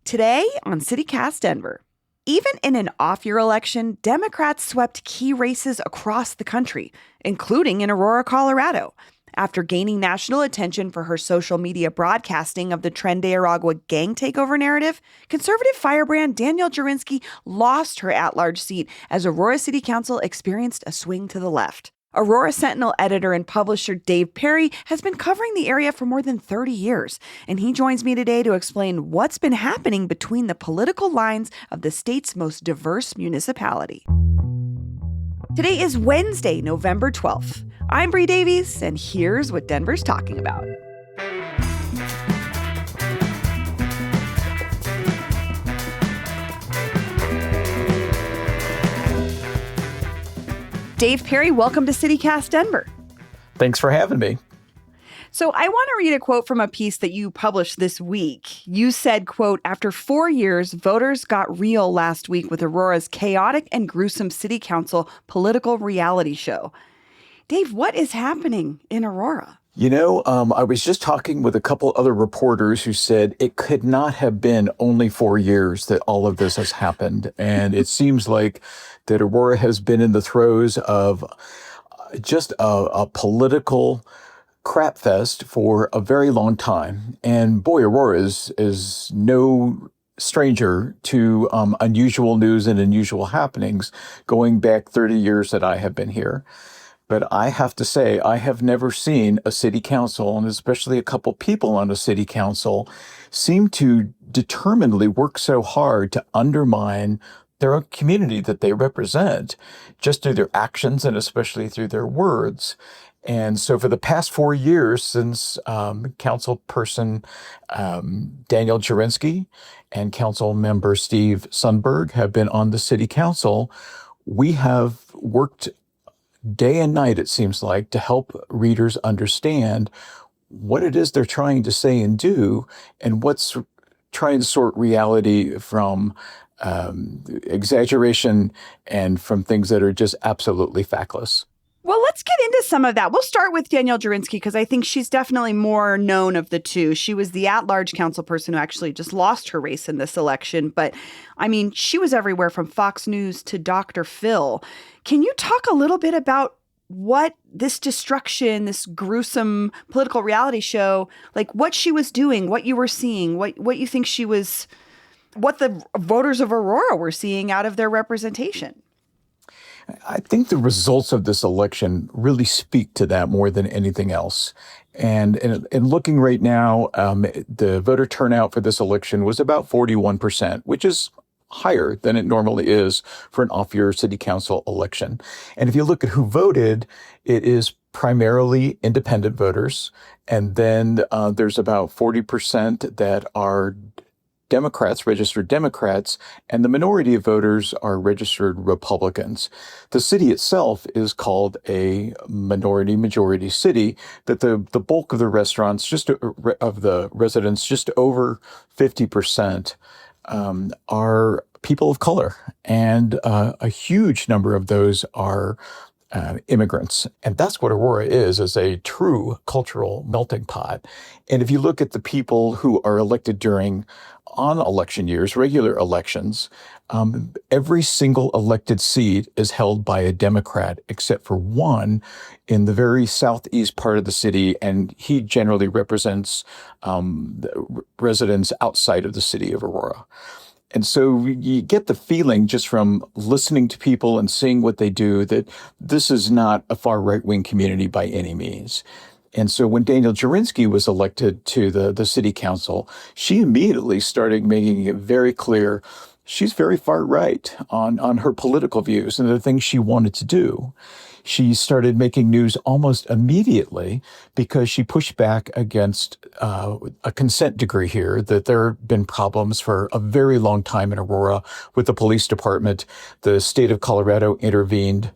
Today on CityCast Denver. Even in an off-year election, Democrats swept key races across the country, including in Aurora, Colorado. After gaining national attention for her social media broadcasting of the Tren de Aragua gang takeover narrative, conservative firebrand Danielle Jurinsky lost her at-large seat as Aurora City Council experienced a swing to the left. Aurora Sentinel editor and publisher Dave Perry has been covering the area for more than 30 years, and he joins me today to explain what's been happening between the political lines of the state's most diverse municipality. Today is Wednesday, November 12th. I'm Bree Davies, and here's what Denver's talking about. Dave Perry, welcome to CityCast Denver. Thanks for having me. So I want to read a quote from a piece that you published this week. You said, quote, "After 4 years, voters got real last week with Aurora's chaotic and gruesome city council political reality show." Dave, what is happening in Aurora? I was just talking with a couple other reporters who said it could not have been only 4 years that all of this has happened. And it seems like that Aurora has been in the throes of just a political crap fest for a very long time. And boy, Aurora is no stranger to unusual news and unusual happenings going back 30 years that I have been here. But I have to say, I have never seen a city council, and especially a couple people on a city council, seem to determinedly work so hard to undermine their own community that they represent, just through their actions and especially through their words. And so for the past 4 years, since councilperson Danielle Jurinsky and council member Steve Sundberg have been on the city council, we have worked day and night, it seems like, to help readers understand what it is they're trying to say and do, and what's trying to sort reality from exaggeration and from things that are just absolutely factless. Well, let's get into some of that. We'll start with Danielle Jurinsky because I think she's definitely more known of the two. She was the at-large council person who actually just lost her race in this election. But, I mean, she was everywhere from Fox News to Dr. Phil. Can you talk a little bit about what this destruction, this gruesome political reality show, like what she was doing, what you were seeing, what you think she was, what the voters of Aurora were seeing out of their representation? I think the results of this election really speak to that more than anything else. And in looking right now, the voter turnout for this election was about 41%, which is higher than it normally is for an off-year city council election. And if you look at who voted, it is primarily independent voters. And then there's about 40% that are Democrats, registered Democrats, and the minority of voters are registered Republicans. The city itself is called a minority-majority city, that the bulk of the restaurants, of the residents, just over 50%, are people of color. And a huge number of those are immigrants. And that's what Aurora is a true cultural melting pot. And if you look at the people who are elected on election years, regular elections, every single elected seat is held by a Democrat, except for one in the very southeast part of the city, and he generally represents the residents outside of the city of Aurora. And so you get the feeling just from listening to people and seeing what they do that this is not a far right-wing community by any means. And so when Danielle Jurinsky was elected to the city council, she immediately started making it very clear she's very far right on her political views and the things she wanted to do. She started making news almost immediately because she pushed back against a consent decree here, that there have been problems for a very long time in Aurora with the police department. The state of Colorado intervened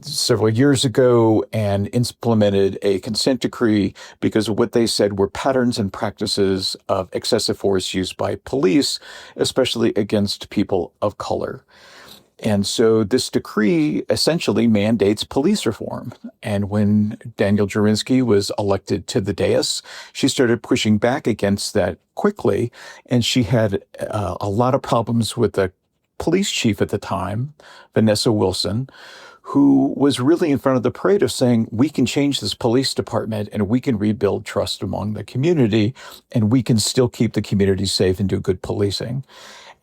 several years ago and implemented a consent decree because of what they said were patterns and practices of excessive force used by police, especially against people of color. And so this decree essentially mandates police reform. And when Daniel Jurinsky was elected to the dais, she started pushing back against that quickly. And she had a lot of problems with the police chief at the time, Vanessa Wilson, who was really in front of the parade of saying, we can change this police department and we can rebuild trust among the community and we can still keep the community safe and do good policing.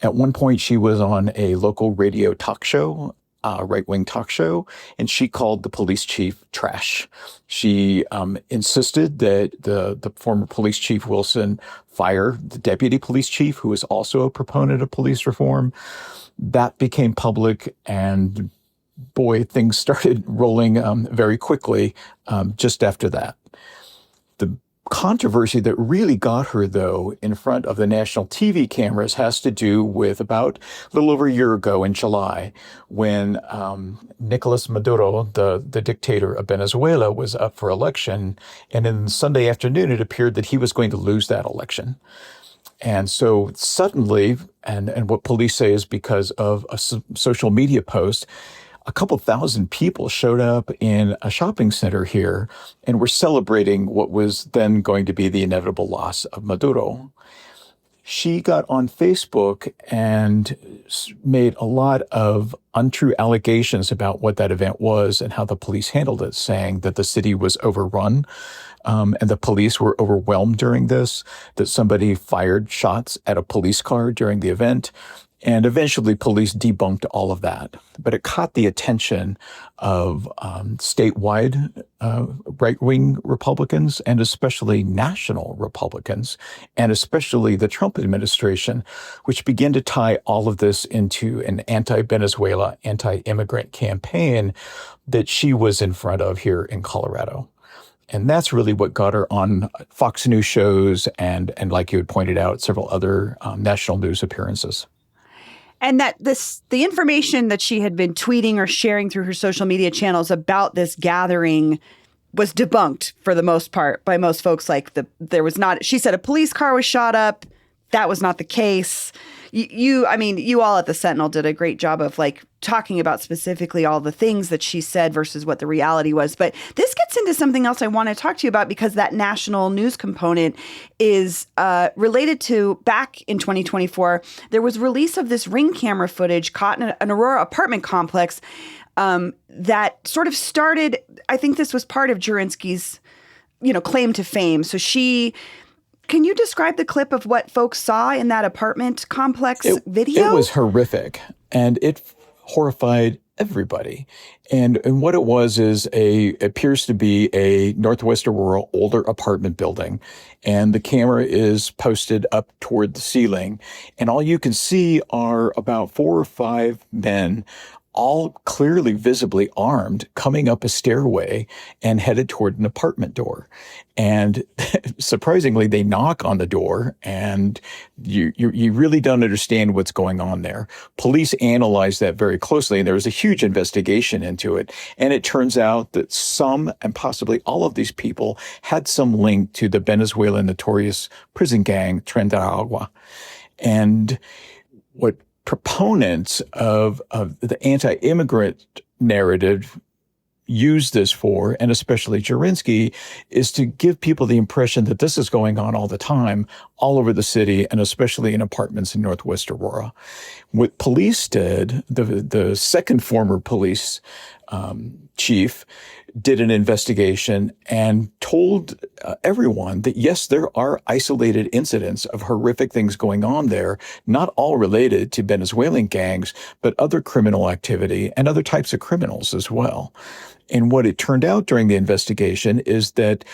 At one point, she was on a local radio talk show, right-wing talk show, and she called the police chief trash. She insisted that the former police chief Wilson fire the deputy police chief, who was also a proponent of police reform. That became public, and boy, things started rolling very quickly just after that. The controversy that really got her, though, in front of the national TV cameras has to do with about a little over a year ago in July, when Nicolas Maduro, the dictator of Venezuela, was up for election. And then Sunday afternoon, it appeared that he was going to lose that election. And so suddenly, and what police say is because of a social media post, a couple thousand people showed up in a shopping center here and were celebrating what was then going to be the inevitable loss of Maduro. She got on Facebook and made a lot of untrue allegations about what that event was and how the police handled it, saying that the city was overrun and the police were overwhelmed during this, that somebody fired shots at a police car during the event. And eventually police debunked all of that. But it caught the attention of statewide right-wing Republicans and especially national Republicans, and especially the Trump administration, which began to tie all of this into an anti-Venezuela, anti-immigrant campaign that she was in front of here in Colorado. And that's really what got her on Fox News shows and like you had pointed out, several other national news appearances. And that the information that she had been tweeting or sharing through her social media channels about this gathering was debunked for the most part by most folks. Like she said a police car was shot up. That was not the case. You all at the Sentinel did a great job of like talking about specifically all the things that she said versus what the reality was. But this gets into something else I want to talk to you about, because that national news component is related to back in 2024. There was release of this Ring camera footage caught in an Aurora apartment complex that sort of started. I think this was part of Jurinsky's, claim to fame. So can you describe the clip of what folks saw in that apartment complex video? It was horrific, and it horrified everybody. And what it was is appears to be a Northwest Aurora older apartment building, and the camera is posted up toward the ceiling, and all you can see are about 4 or 5 men, all clearly visibly armed, coming up a stairway and headed toward an apartment door. And surprisingly, they knock on the door, and you really don't understand what's going on there. Police analyzed that very closely, and there was a huge investigation into it. And it turns out that some, and possibly all of these people, had some link to the Venezuelan notorious prison gang, Tren de Agua. And what proponents of the anti-immigrant narrative use this for, and especially Jurinsky, is to give people the impression that this is going on all the time, all over the city, and especially in apartments in Northwest Aurora. What police did, the second former police chief did an investigation and told everyone that, yes, there are isolated incidents of horrific things going on there, not all related to Venezuelan gangs, but other criminal activity and other types of criminals as well. And what it turned out during the investigation is that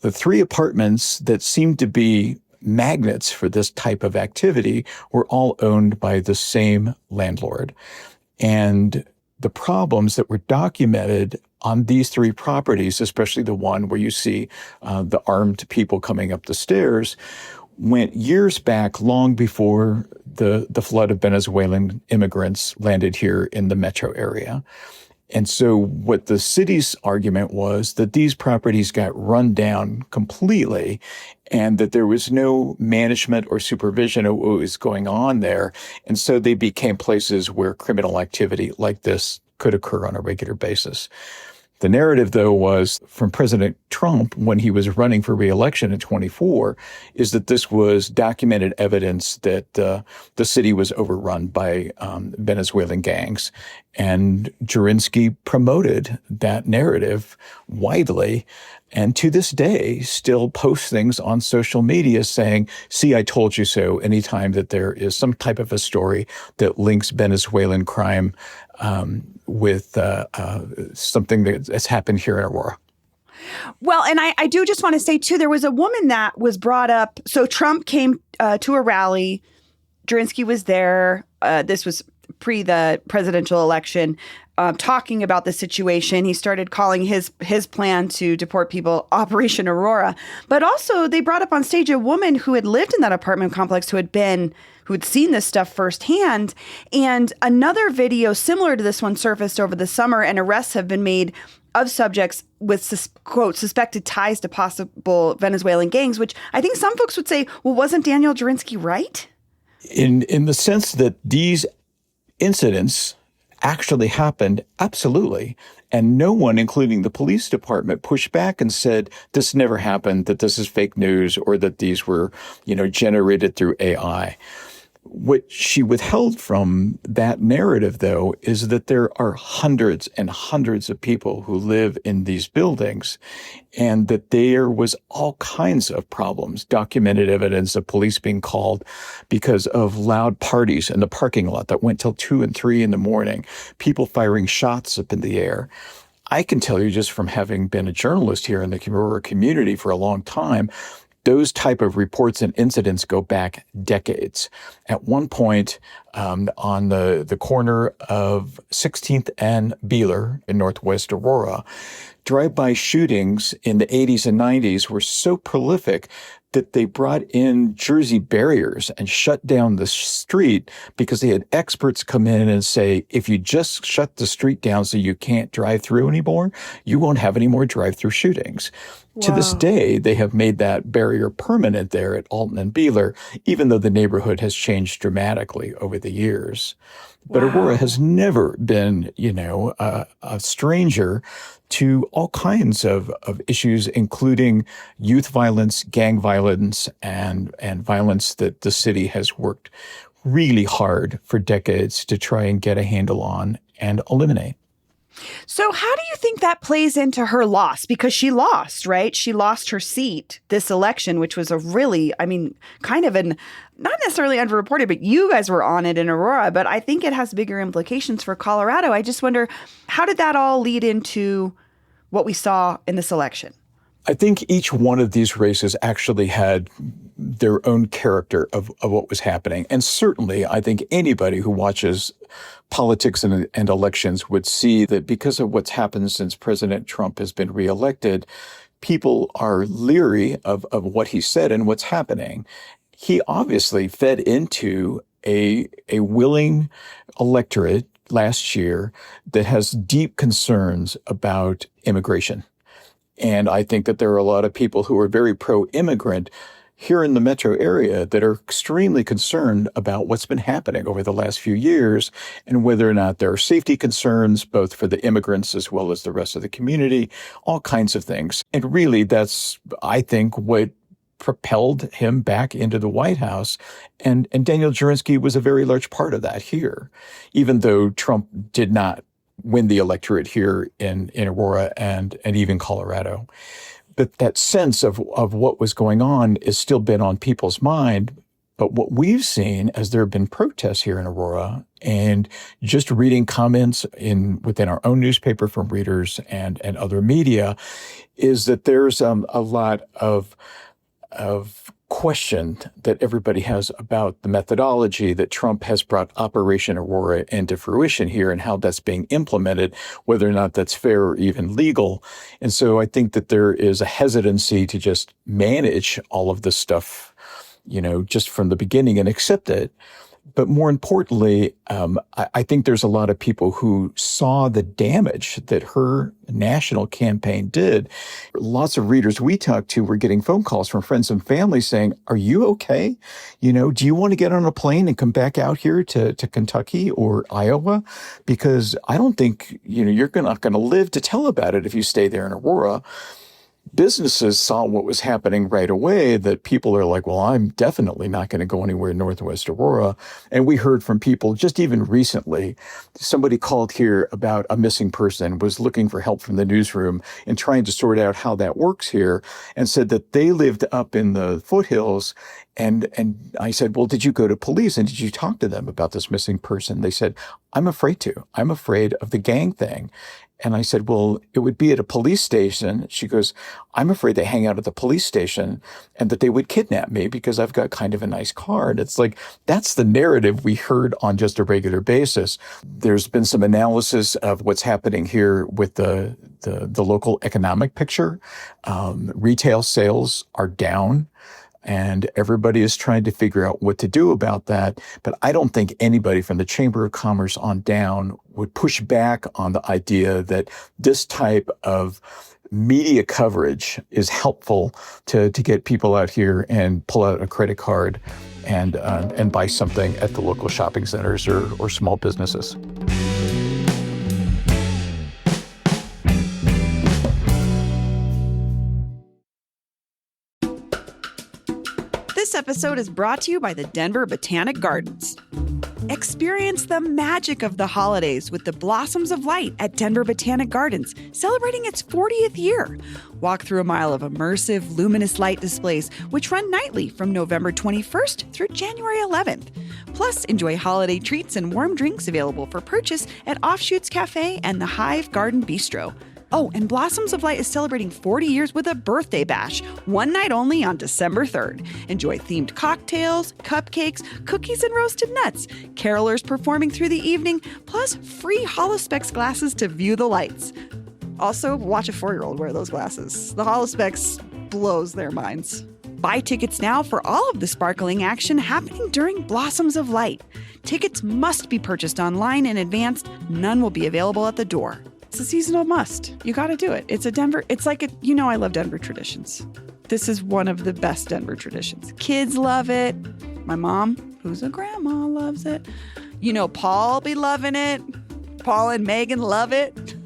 the 3 apartments that seemed to be magnets for this type of activity were all owned by the same landlord. And the problems that were documented on these 3 properties, especially the one where you see the armed people coming up the stairs, went years back, long before the flood of Venezuelan immigrants landed here in the metro area. And so what the city's argument was that these properties got run down completely and that there was no management or supervision of what was going on there. And so they became places where criminal activity like this could occur on a regular basis. The narrative, though, was from President Trump when he was running for re-election in 24, is that this was documented evidence that the city was overrun by Venezuelan gangs. And Jurinski promoted that narrative widely. And to this day, still posts things on social media saying, see, I told you so, anytime that there is some type of a story that links Venezuelan crime with something that's happened here in Aurora. Well, and I do just want to say, too, there was a woman that was brought up. So Trump came to a rally. Jurinski was there. This was pre the presidential election, talking about the situation. He started calling his plan to deport people Operation Aurora. But also they brought up on stage a woman who had lived in that apartment complex, who had seen this stuff firsthand. And another video similar to this one surfaced over the summer, and arrests have been made of subjects with, quote, suspected ties to possible Venezuelan gangs, which I think some folks would say, well, wasn't Daniel Jurinski right? In the sense that these incidents actually happened, absolutely. And no one, including the police department, pushed back and said, this never happened, that this is fake news, or that these were, generated through AI. What she withheld from that narrative, though, is that there are hundreds and hundreds of people who live in these buildings, and that there was all kinds of problems, documented evidence of police being called because of loud parties in the parking lot that went till 2 and 3 in the morning, people firing shots up in the air. I can tell you, just from having been a journalist here in the Aurora community for a long time, those type of reports and incidents go back decades. At one point, on the corner of 16th and Beeler in Northwest Aurora, drive-by shootings in the 80s and 90s were so prolific that they brought in Jersey barriers and shut down the street because they had experts come in and say, if you just shut the street down so you can't drive through anymore, you won't have any more drive-through shootings. Wow. To this day, they have made that barrier permanent there at Alton and Beeler, even though the neighborhood has changed dramatically over the years. But wow. Aurora has never been, a stranger to all kinds of issues, including youth violence, gang violence, and violence that the city has worked really hard for decades to try and get a handle on and eliminate. So how do you think that plays into her loss? Because she lost, right? She lost her seat this election, which was a really, kind of not necessarily underreported, but you guys were on it in Aurora. But I think it has bigger implications for Colorado. I just wonder, how did that all lead into what we saw in this election? I think each one of these races actually had their own character of what was happening. And certainly, I think anybody who watches politics and elections would see that because of what's happened since President Trump has been reelected, people are leery of what he said and what's happening. He obviously fed into a willing electorate last year that has deep concerns about immigration. And I think that there are a lot of people who are very pro-immigrant here in the metro area that are extremely concerned about what's been happening over the last few years and whether or not there are safety concerns, both for the immigrants as well as the rest of the community, all kinds of things. And really, that's, I think, what propelled him back into the White House. And Daniel Jurinski was a very large part of that here, even though Trump did not win the electorate here in Aurora and even Colorado. But that sense of what was going on has still been on people's mind. But what we've seen as there have been protests here in Aurora, and just reading comments within our own newspaper from readers and other media, is that there's a lot of question that everybody has about the methodology that Trump has brought Operation Aurora into fruition here and how that's being implemented, whether or not that's fair or even legal. And so I think that there is a hesitancy to just manage all of this stuff, just from the beginning and accept it. But more importantly, I think there's a lot of people who saw the damage that her national campaign did. Lots of readers we talked to were getting phone calls from friends and family saying, "Are you okay? Do you want to get on a plane and come back out here to Kentucky or Iowa? Because I don't think, you're not going to live to tell about it if you stay there in Aurora." Businesses saw what was happening right away, that people are like, well, I'm definitely not going to go anywhere in Northwest Aurora. And we heard from people just even recently, somebody called here about a missing person, was looking for help from the newsroom and trying to sort out how that works here, and said that they lived up in the foothills. And I said, well, did you go to police and did you talk to them about this missing person? They said, I'm afraid to. I'm afraid of the gang thing. And I said, well, it would be at a police station. She goes, I'm afraid they hang out at the police station and that they would kidnap me because I've got kind of a nice car. And it's like, that's the narrative we heard on just a regular basis. There's been some analysis of what's happening here with the local economic picture. Retail sales are down. And everybody is trying to figure out what to do about that. But I don't think anybody from the Chamber of Commerce on down would push back on the idea that this type of media coverage is helpful to get people out here and pull out a credit card and buy something at the local shopping centers or small businesses. This episode is brought to you by the Denver Botanic Gardens. Experience the magic of the holidays with the Blossoms of Light at Denver Botanic Gardens, celebrating its 40th year. Walk through a mile of immersive, luminous light displays, which run nightly from November 21st through January 11th. Plus, enjoy holiday treats and warm drinks available for purchase at Offshoots Cafe and the Hive Garden Bistro. Oh, and Blossoms of Light is celebrating 40 years with a birthday bash, one night only on December 3rd. Enjoy themed cocktails, cupcakes, cookies, and roasted nuts. Carolers performing through the evening, plus free Holospecs glasses to view the lights. Also, watch a 4-year-old wear those glasses. The Holospecs blows their minds. Buy tickets now for all of the sparkling action happening during Blossoms of Light. Tickets must be purchased online in advance. None will be available at the door. It's a seasonal must. You got to do it. It's I love Denver traditions. This is one of the best Denver traditions. Kids love it. My mom, who's a grandma, loves it. Paul be loving it. Paul and Megan love it.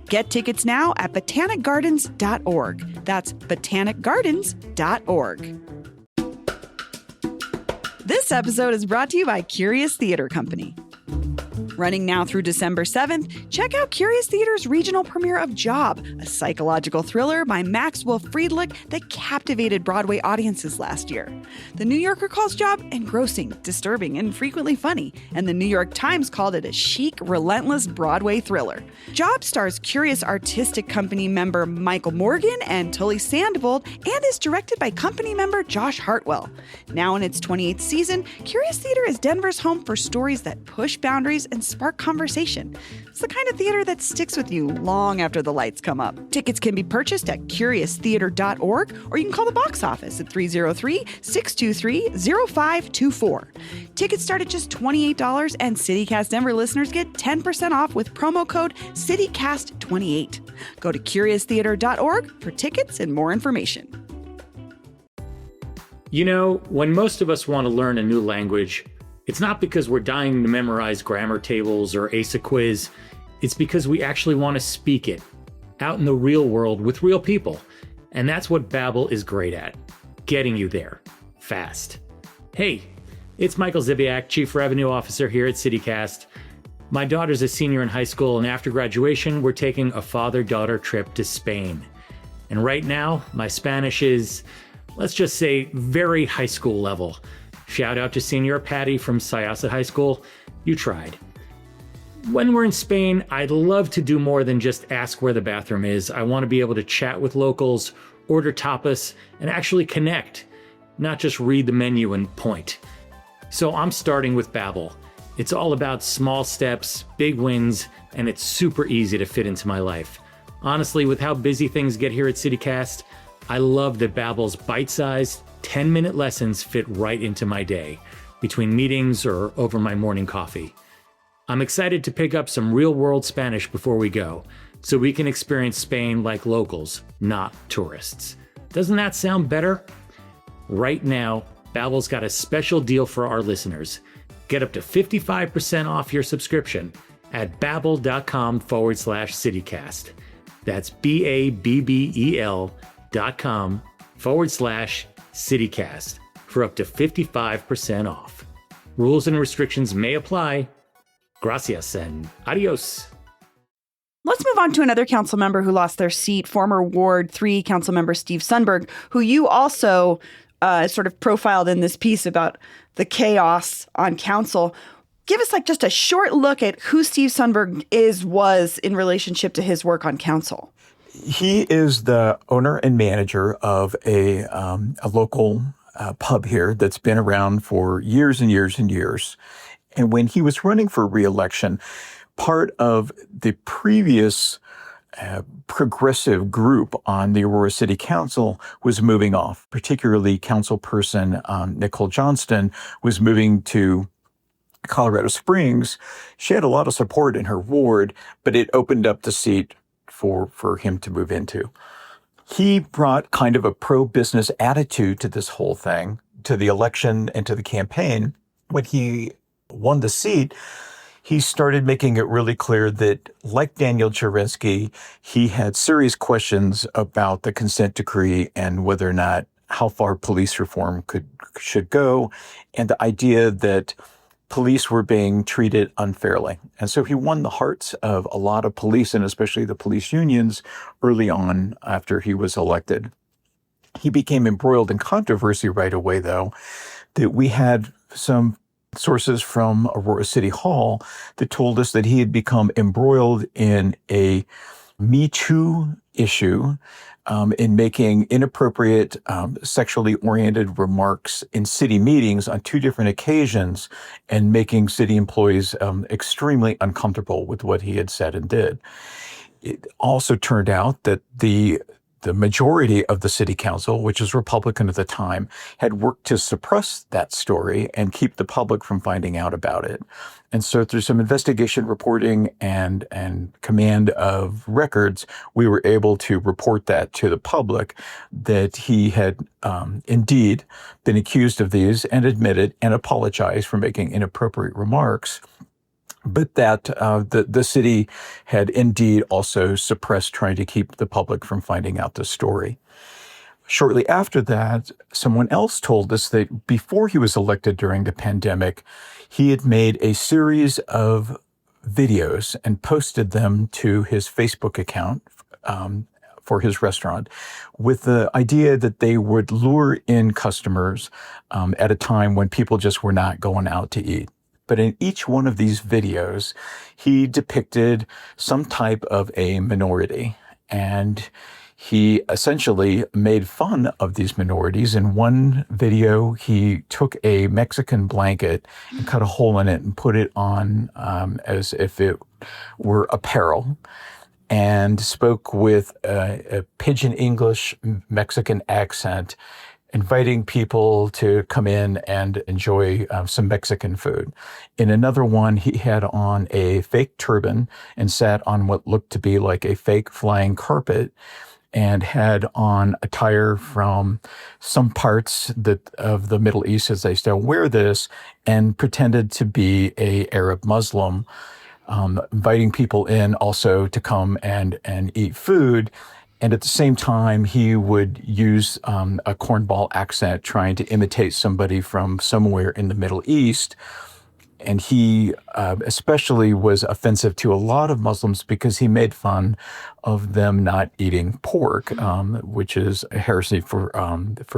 Get tickets now at botanicgardens.org. That's botanicgardens.org. This episode is brought to you by Curious Theater Company. Running now through December 7th, check out Curious Theater's regional premiere of Job, a psychological thriller by Max Wolf Friedlich that captivated Broadway audiences last year. The New Yorker calls Job engrossing, disturbing, and frequently funny, and the New York Times called it a chic, relentless Broadway thriller. Job stars Curious Artistic Company member Michael Morgan and Tully Sandvold and is directed by company member Josh Hartwell. Now in its 28th season, Curious Theater is Denver's home for stories that push boundaries and spark conversation. It's the kind of theater that sticks with you long after the lights come up. Tickets can be purchased at curioustheater.org, or you can call the box office at 303-623-0524. Tickets start at just $28, and CityCast Denver listeners get 10% off with promo code CityCast28. Go to curioustheater.org for tickets and more information. When most of us want to learn a new language, it's not because we're dying to memorize grammar tables or ace a quiz. It's because we actually want to speak it out in the real world with real people. And that's what Babbel is great at, getting you there fast. Hey, it's Michael Zibiak, Chief Revenue Officer here at CityCast. My daughter's a senior in high school, and after graduation, we're taking a father-daughter trip to Spain. And right now, my Spanish is, let's just say, very high school level. Shout out to Senior Patty from Syosset High School. You tried. When we're in Spain, I'd love to do more than just ask where the bathroom is. I want to be able to chat with locals, order tapas, and actually connect, not just read the menu and point. So I'm starting with Babbel. It's all about small steps, big wins, and it's super easy to fit into my life. Honestly, with how busy things get here at CityCast, I love that Babbel's bite-sized, 10-minute lessons fit right into my day. between meetings or over my morning coffee. I'm excited to pick up some real-world Spanish before we go, so we can experience Spain like locals, not tourists. Doesn't that sound better? Right now, Babbel's got a special deal for our listeners. Get up to 55% off your subscription at babbel.com/citycast. That's BABBEL.com/citycast for up to 55% off. Rules and restrictions may apply. Gracias and adios. Let's move on to another council member who lost their seat, former Ward 3 council member Steve Sundberg, who you also sort of profiled in this piece about the chaos on council. Give us just a short look at who Steve Sundberg was in relationship to his work on council. He is the owner and manager of a local pub here that's been around for years and years and years. And when he was running for re-election, part of the previous progressive group on the Aurora City Council was moving off. Particularly councilperson Nicole Johnston was moving to Colorado Springs. She had a lot of support in her ward, but it opened up the seat for him to move into. He brought kind of a pro-business attitude to this whole thing, to the election and to the campaign. When he won the seat, he started making it really clear that, like Daniel Cherensky, he had serious questions about the consent decree and whether or not how far police reform should go, and the idea that police were being treated unfairly. And so he won the hearts of a lot of police, and especially the police unions, early on after he was elected. He became embroiled in controversy right away, though, that we had some sources from Aurora City Hall that told us that he had become embroiled in a Me Too issue, in making inappropriate sexually oriented remarks in city meetings on 2 different occasions and making city employees extremely uncomfortable with what he had said and did. It also turned out that the majority of the city council, which was Republican at the time, had worked to suppress that story and keep the public from finding out about it. And so through some investigation reporting and command of records, we were able to report that to the public, that he had indeed been accused of these and admitted and apologized for making inappropriate remarks, but that the city had indeed also suppressed, trying to keep the public from finding out the story. Shortly after that, someone else told us that before he was elected during the pandemic, he had made a series of videos and posted them to his Facebook account for his restaurant, with the idea that they would lure in customers at a time when people just were not going out to eat. But in each one of these videos, he depicted some type of a minority, and he essentially made fun of these minorities. In one video, he took a Mexican blanket and cut a hole in it and put it on as if it were apparel, and spoke with a pidgin English Mexican accent, inviting people to come in and enjoy some Mexican food. In another one, he had on a fake turban and sat on what looked to be like a fake flying carpet, and had on attire from some parts of the Middle East, as they still wear this, and pretended to be a Arab Muslim, inviting people in also to come and eat food. And at the same time, he would use a cornball accent, trying to imitate somebody from somewhere in the Middle East. And he especially was offensive to a lot of Muslims because he made fun of them not eating pork, which is a heresy for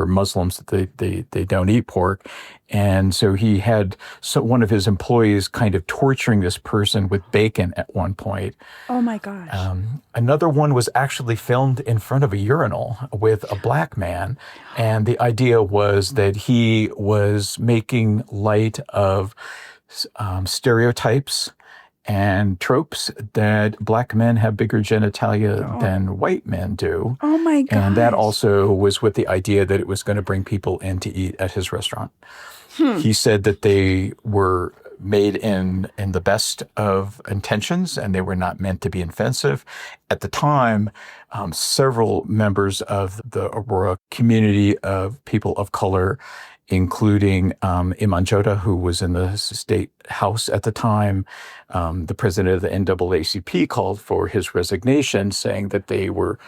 Muslims, that they don't eat pork. And so he had one of his employees kind of torturing this person with bacon at one point. Oh my gosh. Another one was actually filmed in front of a urinal with a black man. And the idea was that he was making light of stereotypes and tropes that black men have bigger genitalia than white men do. Oh my gosh. And that also was with the idea that it was going to bring people in to eat at his restaurant. He said that they were made in the best of intentions and they were not meant to be offensive. At the time, several members of the Aurora community of people of color, including Iman Jota, who was in the state house at the time, the president of the NAACP called for his resignation, saying that they were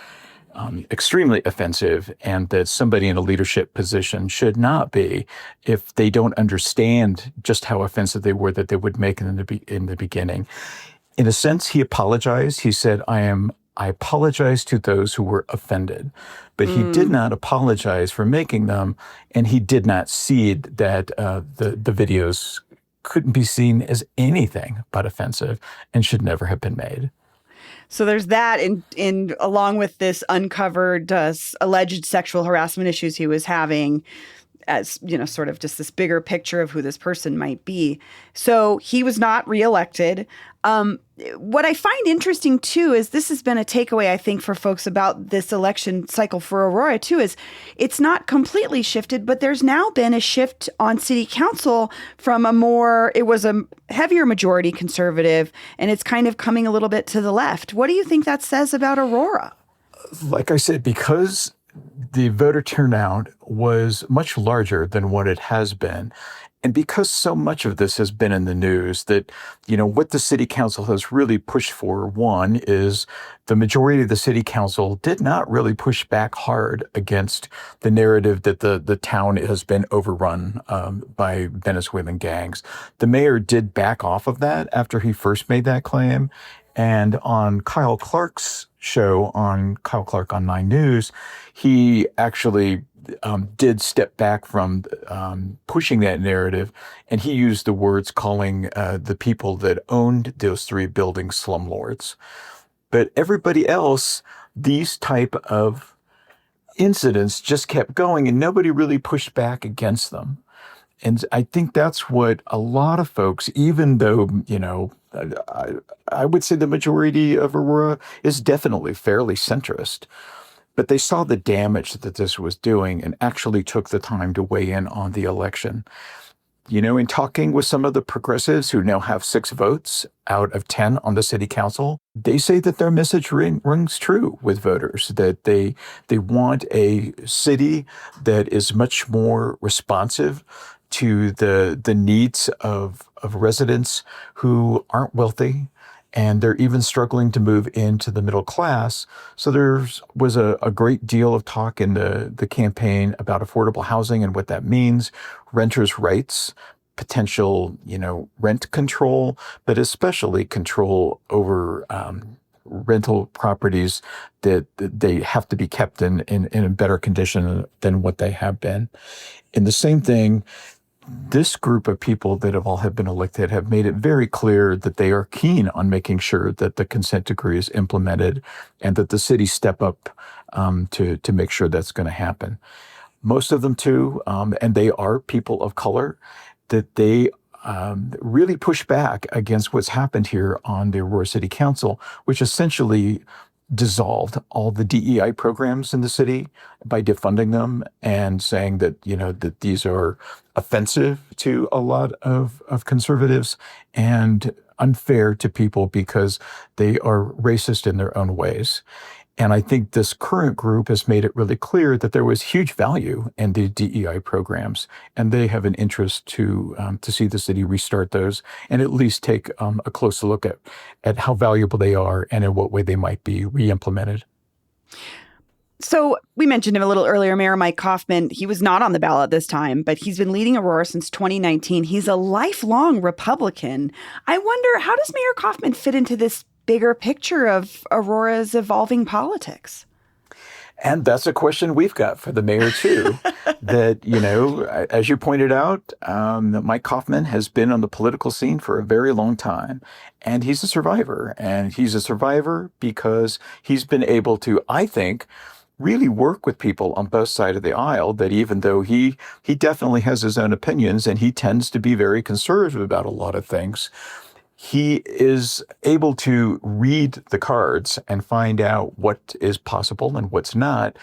extremely offensive and that somebody in a leadership position should not be if they don't understand just how offensive they were that they would make in the beginning. In a sense, he apologized. He said, I apologize to those who were offended, but he did not apologize for making them, and he did not cede that the videos couldn't be seen as anything but offensive and should never have been made. So there's that, in along with this uncovered alleged sexual harassment issues he was having, as sort of just this bigger picture of who this person might be. So he was not reelected. What I find interesting too is this has been a takeaway, I think, for folks about this election cycle for Aurora too, is it's not completely shifted, but there's now been a shift on city council from it was a heavier majority conservative, and it's kind of coming a little bit to the left. What do you think that says about Aurora? Like I said, because the voter turnout was much larger than what it has been. And because so much of this has been in the news that, what the city council has really pushed for, one, is the majority of the city council did not really push back hard against the narrative that the town has been overrun by Venezuelan gangs. The mayor did back off of that after he first made that claim. And on Kyle Clark's show, on Kyle Clark on 9 News, he actually did step back from pushing that narrative, and he used the words calling the people that owned those 3 buildings slumlords. But everybody else, these type of incidents just kept going, and nobody really pushed back against them. And I think that's what a lot of folks, even though, I would say the majority of Aurora is definitely fairly centrist, but they saw the damage that this was doing and actually took the time to weigh in on the election. In talking with some of the progressives who now have 6 votes out of 10 on the city council, they say that their message rings true with voters, that they want a city that is much more responsive to the needs of residents who aren't wealthy, and they're even struggling to move into the middle class. So there was a great deal of talk in the campaign about affordable housing and what that means, renters' rights, potential, rent control, but especially control over rental properties that they have to be kept in a better condition than what they have been. And the same thing, this group of people that have been elected have made it very clear that they are keen on making sure that the consent decree is implemented and that the city step up to make sure that's going to happen. Most of them too, and they are people of color, that they really push back against what's happened here on the Aurora City Council, which essentially dissolved all the DEI programs in the city by defunding them and saying that, that these are offensive to a lot of conservatives and unfair to people because they are racist in their own ways. And I think this current group has made it really clear that there was huge value in the DEI programs, and they have an interest to see the city restart those and at least take a closer look at how valuable they are and in what way they might be re-implemented. So we mentioned him a little earlier, Mayor Mike Coffman. He was not on the ballot this time, but he's been leading Aurora since 2019. He's a lifelong Republican. I wonder, how does Mayor Coffman fit into this bigger picture of Aurora's evolving politics? And that's a question we've got for the mayor, too. That, as you pointed out, Mike Coffman has been on the political scene for a very long time. And he's a survivor. And he's a survivor because he's been able to, I think, really work with people on both sides of the aisle, that even though he definitely has his own opinions and he tends to be very conservative about a lot of things, he is able to read the cards and find out what is possible and what's not.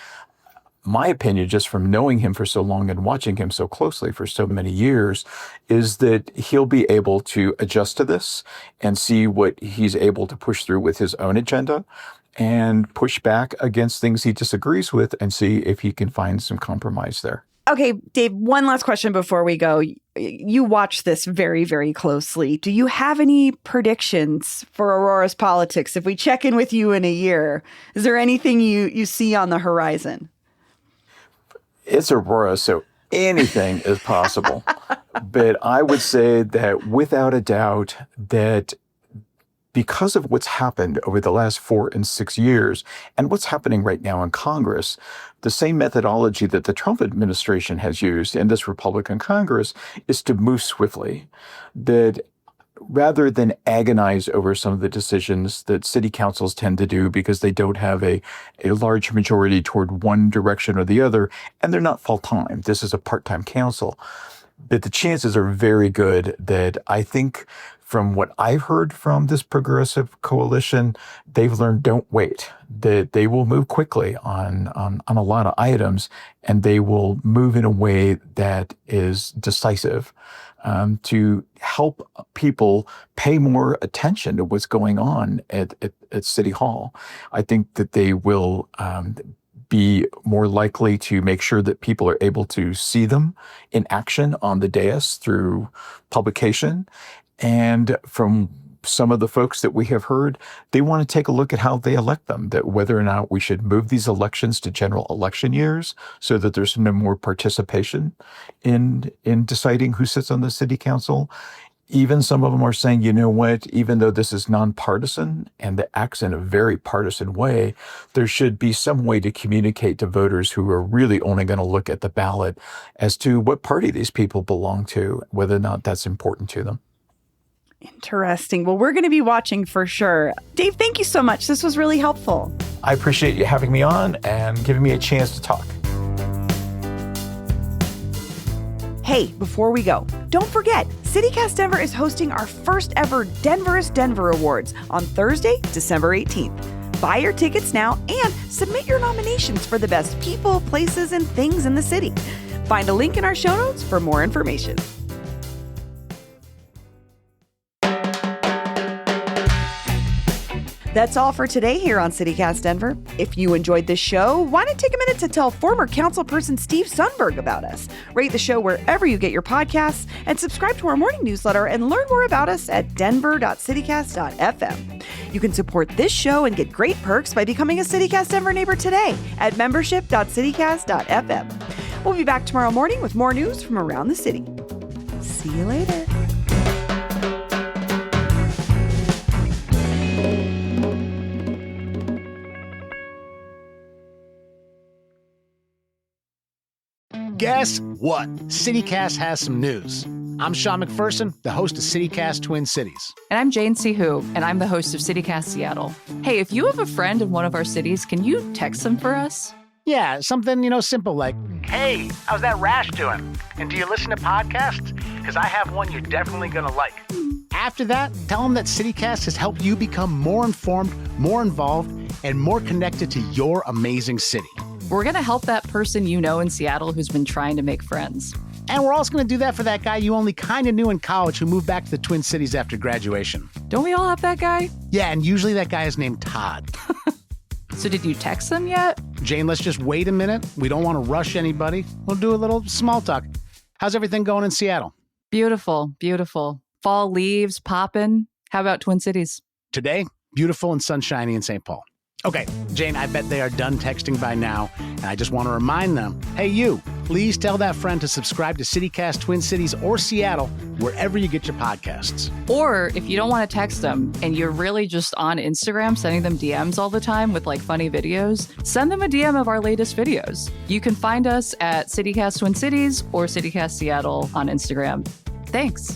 My opinion, just from knowing him for so long and watching him so closely for so many years, is that he'll be able to adjust to this and see what he's able to push through with his own agenda and push back against things he disagrees with and see if he can find some compromise there. Okay, Dave, one last question before we go. You watch this very, very closely. Do you have any predictions for Aurora's politics? If we check in with you in a year, is there anything you see on the horizon? It's Aurora, so anything is possible. But I would say that without a doubt that because of what's happened over the last 4 and 6 years and what's happening right now in Congress, the same methodology that the Trump administration has used in this Republican Congress is to move swiftly. That rather than agonize over some of the decisions that city councils tend to do because they don't have a large majority toward one direction or the other, and they're not full-time. This is a part-time council. But the chances are very good that I think from what I've heard from this progressive coalition, they've learned don't wait, that they will move quickly on a lot of items, and they will move in a way that is decisive. To help people pay more attention to what's going on at City Hall. I think that they will be more likely to make sure that people are able to see them in action on the dais through publication. And from some of the folks that we have heard, they want to take a look at how they elect them, that whether or not we should move these elections to general election years so that there's no more participation in deciding who sits on the city council. Even some of them are saying, you know what, even though this is nonpartisan and it acts in a very partisan way, there should be some way to communicate to voters who are really only going to look at the ballot as to what party these people belong to, whether or not that's important to them. Interesting. Well, we're going to be watching for sure. Dave, thank you so much. This was really helpful. I appreciate you having me on and giving me a chance to talk. Hey, before we go, don't forget, CityCast Denver is hosting our first ever Denver's Denver Awards on Thursday, December 18th. Buy your tickets now and submit your nominations for the best people, places, and things in the city. Find a link in our show notes for more information. That's all for today here on CityCast Denver. If you enjoyed this show, why not take a minute to tell former councilperson Steve Sundberg about us? Rate the show wherever you get your podcasts and subscribe to our morning newsletter and learn more about us at denver.citycast.fm. You can support this show and get great perks by becoming a CityCast Denver neighbor today at membership.citycast.fm. We'll be back tomorrow morning with more news from around the city. See you later. Guess what? CityCast has some news. I'm Sean McPherson, the host of CityCast Twin Cities. And I'm Jane Sihu, and I'm the host of CityCast Seattle. Hey, if you have a friend in one of our cities, can you text them for us? Yeah, something, simple like, hey, how's that rash doing? And do you listen to podcasts? Because I have one you're definitely going to like. After that, tell them that CityCast has helped you become more informed, more involved, and more connected to your amazing city. We're going to help that person you know in Seattle who's been trying to make friends. And we're also going to do that for that guy you only kind of knew in college who moved back to the Twin Cities after graduation. Don't we all have that guy? Yeah, and usually that guy is named Todd. So did you text them yet? Jane, let's just wait a minute. We don't want to rush anybody. We'll do a little small talk. How's everything going in Seattle? Beautiful, beautiful. Fall leaves popping. How about Twin Cities? Today, beautiful and sunshiny in St. Paul. Okay, Jane, I bet they are done texting by now, and I just want to remind them, hey, you, please tell that friend to subscribe to CityCast Twin Cities or Seattle, wherever you get your podcasts. Or if you don't want to text them and you're really just on Instagram sending them DMs all the time with like funny videos, send them a DM of our latest videos. You can find us at CityCast Twin Cities or CityCast Seattle on Instagram. Thanks.